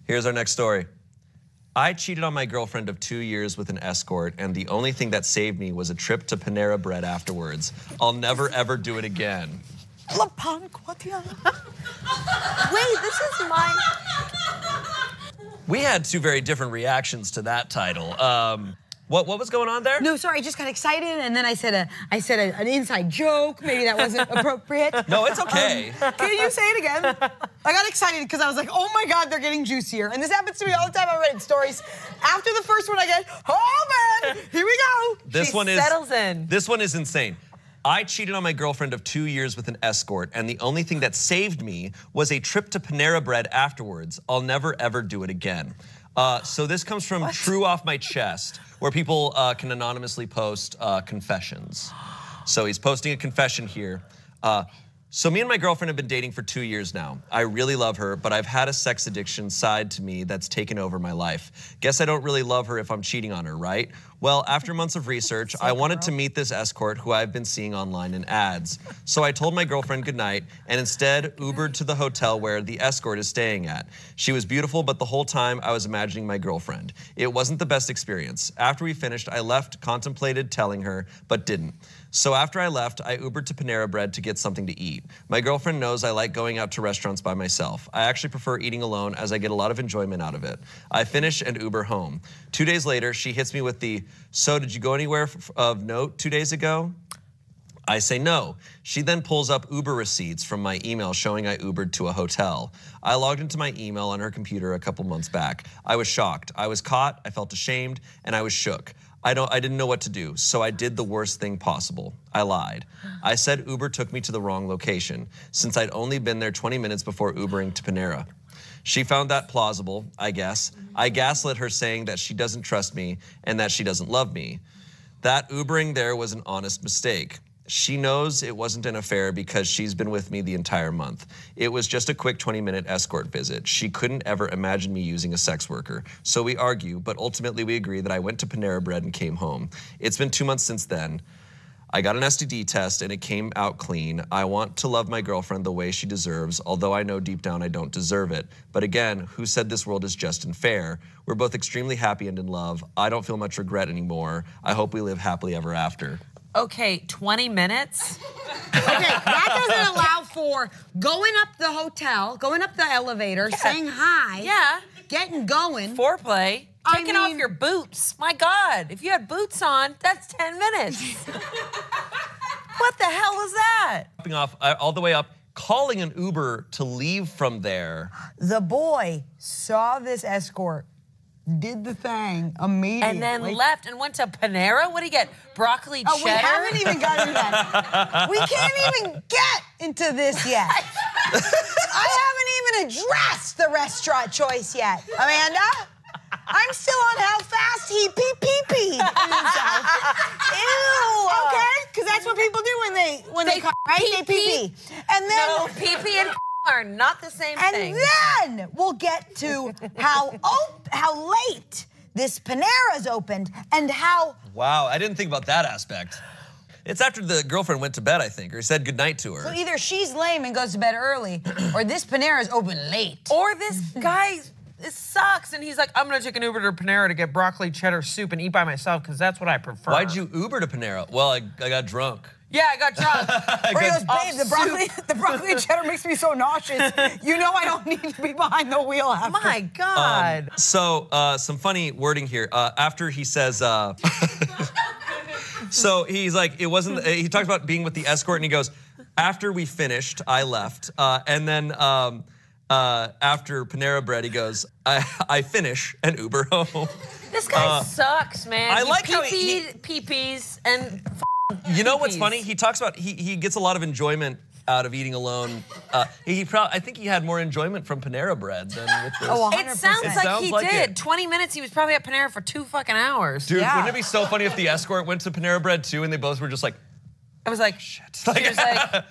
Here's our next story. I cheated on my girlfriend of 2 years with an escort, and the only thing that saved me was a trip to Panera Bread afterwards. I'll never, ever do it again. La Panquatia. Wait, this is my... We had two very different reactions to that title. What was going on there? No, sorry, I just got excited, and then I said an inside joke. Maybe that wasn't appropriate. No, it's okay. Can you say it again? I got excited because I was like, oh my God, they're getting juicier. And this happens to me all the time. I read stories. After the first one, I get, oh man, here we go. This one settles in. This one is insane. I cheated on my girlfriend of 2 years with an escort, and the only thing that saved me was a trip to Panera Bread afterwards. I'll never, ever do it again. So this comes from True Off My Chest, where people can anonymously post confessions. So he's posting a confession here. So me and my girlfriend have been dating for 2 years now. I really love her, but I've had a sex addiction side to me that's taken over my life. Guess I don't really love her if I'm cheating on her, right? Well, after months of research, I wanted to meet this escort who I've been seeing online in ads. So I told my girlfriend goodnight and instead Ubered to the hotel where the escort is staying at. She was beautiful, but the whole time I was imagining my girlfriend. It wasn't the best experience. After we finished, I left, contemplated telling her, but didn't. So after I left, I Ubered to Panera Bread to get something to eat. My girlfriend knows I like going out to restaurants by myself. I actually prefer eating alone as I get a lot of enjoyment out of it. I finish and Uber home. 2 days later, she hits me with the, so did you go anywhere of note 2 days ago? I say no. She then pulls up Uber receipts from my email showing I Ubered to a hotel. I logged into my email on her computer a couple months back. I was shocked. I was caught, I felt ashamed, and I was shook. I didn't know what to do, so I did the worst thing possible. I lied. I said Uber took me to the wrong location, since I'd only been there 20 minutes before Ubering to Panera. She found that plausible, I guess. I gaslit her saying that she doesn't trust me and that she doesn't love me. That Ubering there was an honest mistake. She knows it wasn't an affair because she's been with me the entire month. It was just a quick 20-minute escort visit. She couldn't ever imagine me using a sex worker. So we argue, but ultimately we agree that I went to Panera Bread and came home. It's been 2 months since then. I got an STD test and it came out clean. I want to love my girlfriend the way she deserves, although I know deep down I don't deserve it. But again, who said this world is just and fair? We're both extremely happy and in love. I don't feel much regret anymore. I hope we live happily ever after. Okay, 20 minutes? Okay, that doesn't allow for going up the hotel, going up the elevator, saying hi. Yeah. Getting going. Foreplay. Taking off your boots. My God, if you had boots on, that's 10 minutes. What the hell was that? Hopping off all the way up, calling an Uber to leave from there. The boy saw this escort, did the thing immediately. And then left and went to Panera? What do you get, broccoli cheddar? Oh, we haven't even gotten to that. We can't even get into this yet. I haven't even addressed the restaurant choice yet. Amanda? I'm still on how fast he pee-pee-peed himself. Ew. Okay, because that's what people do when they right? They pee-pee. And then... No, pee-pee and are not the same thing. And then we'll get to how late this Panera's opened and how... Wow, I didn't think about that aspect. It's after the girlfriend went to bed, I think, or said goodnight to her. So either she's lame and goes to bed early, or this Panera's open late. Or this guy... This sucks, and he's like, I'm gonna take an Uber to Panera to get broccoli cheddar soup and eat by myself because that's what I prefer. Why'd you Uber to Panera? Well, I got drunk. Yeah, I got drunk. Or he goes, babe, the broccoli and cheddar makes me so nauseous. You know I don't need to be behind the wheel after. My God. So some funny wording here. After he says, so he's like, it wasn't. He talks about being with the escort, and he goes, after we finished, I left, and then. After Panera Bread, he goes, I finish and Uber home. This guy sucks, man. I like how he pee-pees and you know what's funny? He talks about, he gets a lot of enjoyment out of eating alone. I think he had more enjoyment from Panera Bread than with this. Oh, 100%. It sounds like he did. 20 minutes, he was probably at Panera for 2 fucking hours. Dude, wouldn't it be so funny if the escort went to Panera Bread too and they both were just like, I was like, shit. He was like,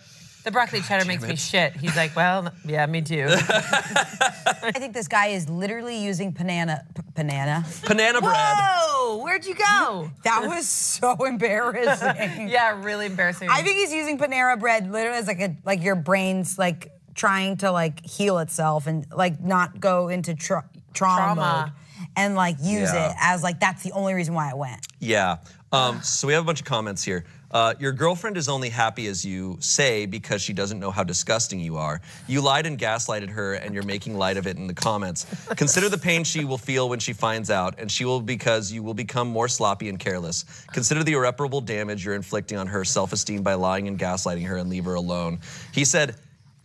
the broccoli cheddar makes me shit. He's like, well, yeah, me too. I think this guy is literally using Panera Panera Bread. Whoa, where'd you go? That was so embarrassing. Yeah, really embarrassing. I think he's using Panera Bread literally as like your brain's like trying to like heal itself and like not go into trauma mode and like use Yeah. it as like that's the only reason why I went. Yeah. So we have a bunch of comments here. Your girlfriend is only happy as you say because she doesn't know how disgusting you are. You lied and gaslighted her and you're making light of it in the comments. Consider the pain she will feel when she finds out, and she will because you will become more sloppy and careless. Consider the irreparable damage you're inflicting on her self-esteem by lying and gaslighting her, and leave her alone.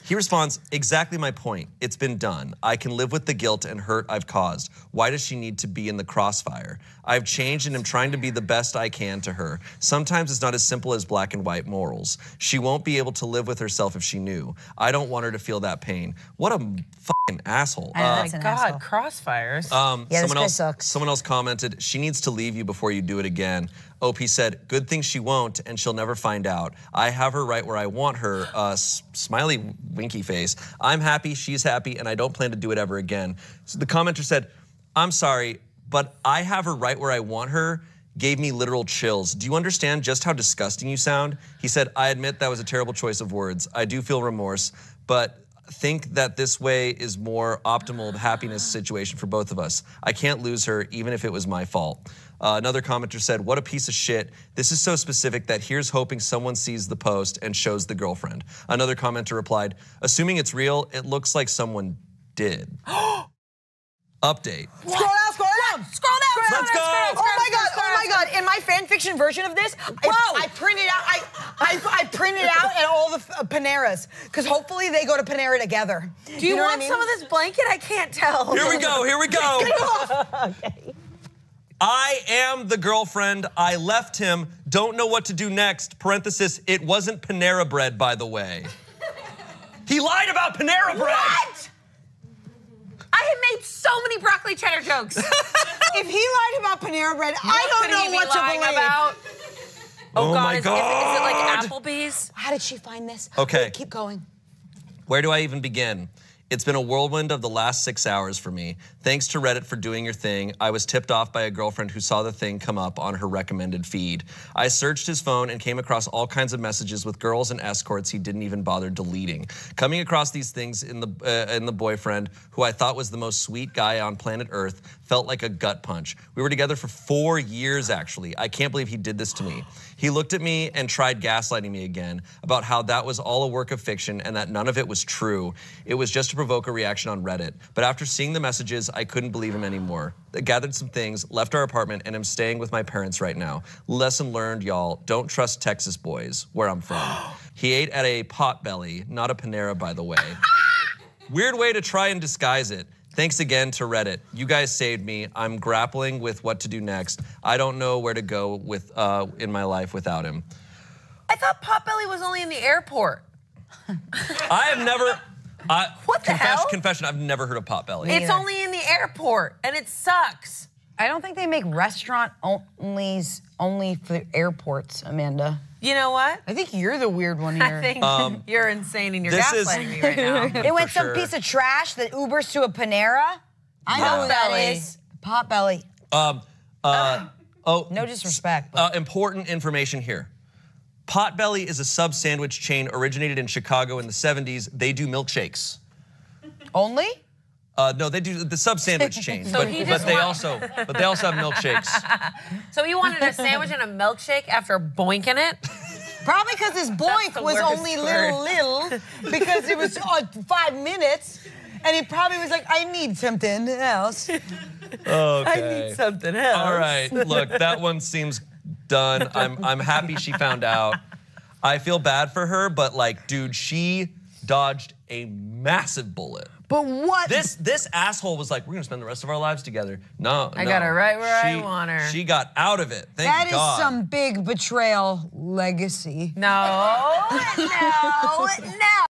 He responds, exactly my point. It's been done. I can live with the guilt and hurt I've caused. Why does she need to be in the crossfire? I've changed and am trying to be the best I can to her. Sometimes it's not as simple as black and white morals. She won't be able to live with herself if she knew. I don't want her to feel that pain. What a fucking asshole. I know, that's an asshole. Crossfires. Yeah, this guy sucks. Someone else commented, she needs to leave you before you do it again. OP said, good thing she won't and she'll never find out. I have her right where I want her. Smiley winky face. I'm happy, she's happy, and I don't plan to do it ever again. So the commenter said, I'm sorry, but I have her right where I want her gave me literal chills. Do you understand just how disgusting you sound? He said, I admit that was a terrible choice of words. I do feel remorse, but think that this way is more optimal happiness situation for both of us. I can't lose her even if it was my fault. Another commenter said, what a piece of shit. This is so specific that here's hoping someone sees the post and shows the girlfriend. Another commenter replied, assuming it's real, it looks like someone did. Update. Scroll down, scroll down. Scroll down. Let's go. Oh my god, in my fan fiction version of this, I printed out I printed out at all the Paneras, because hopefully they go to Panera together. Do you want some of this blanket? I can't tell. Here we go, here we go. Okay. I am the girlfriend. I left him. Don't know what to do next. Parenthesis, it wasn't Panera bread, by the way. He lied about Panera bread. What? I have made so many broccoli cheddar jokes. If he lied about Panera bread, I don't know what to believe. About? Oh, God, my is God. it like Applebee's? How did she find this? Okay. Keep going. Where do I even begin? It's been a whirlwind of the last 6 hours for me. Thanks to Reddit for doing your thing. I was tipped off by a girlfriend who saw the thing come up on her recommended feed. I searched his phone and came across all kinds of messages with girls and escorts he didn't even bother deleting. Coming across these things in the boyfriend, who I thought was the most sweet guy on planet Earth, felt like a gut punch. We were together for 4 years, actually. I can't believe he did this to me. He looked at me and tried gaslighting me again about how that was all a work of fiction and that none of it was true. It was just to provoke a reaction on Reddit. But after seeing the messages, I couldn't believe him anymore. I gathered some things, left our apartment, and am staying with my parents right now. Lesson learned, y'all. Don't trust Texas boys, where I'm from. He ate at a Potbelly, not a Panera, by the way. Weird way to try and disguise it. Thanks again to Reddit. You guys saved me. I'm grappling with what to do next. I don't know where to go with in my life without him. I thought Potbelly was only in the airport. I have never... What the hell? Confession, I've never heard of Potbelly. It's only in the airport, and it sucks. I don't think they make restaurant onlys only for airports, Amanda. You know what? I think you're the weird one here. I think you're insane and you're this is- gaslighting me right now. It went For some sure. piece of trash that Ubers to a Panera. I know who that Potbelly. is. Potbelly. No disrespect. But Important information here. Potbelly is a sub-sandwich chain originated in Chicago in the 70s. They do milkshakes. only? No, they do the sub-sandwich chain, So he just but they also have milkshakes. So he wanted a sandwich and a milkshake after boinking it? Probably because his boink the was worst only word. little because it was 5 minutes. And he probably was like, I need something else. Okay. I need something else. All right, look, that one seems done. I'm happy she found out. I feel bad for her, but like, dude, she dodged a massive bullet. But what? This asshole was like, we're gonna spend the rest of our lives together. No, I got her right where I want her. She got out of it. Thank That God. is some big betrayal legacy. No, no, no.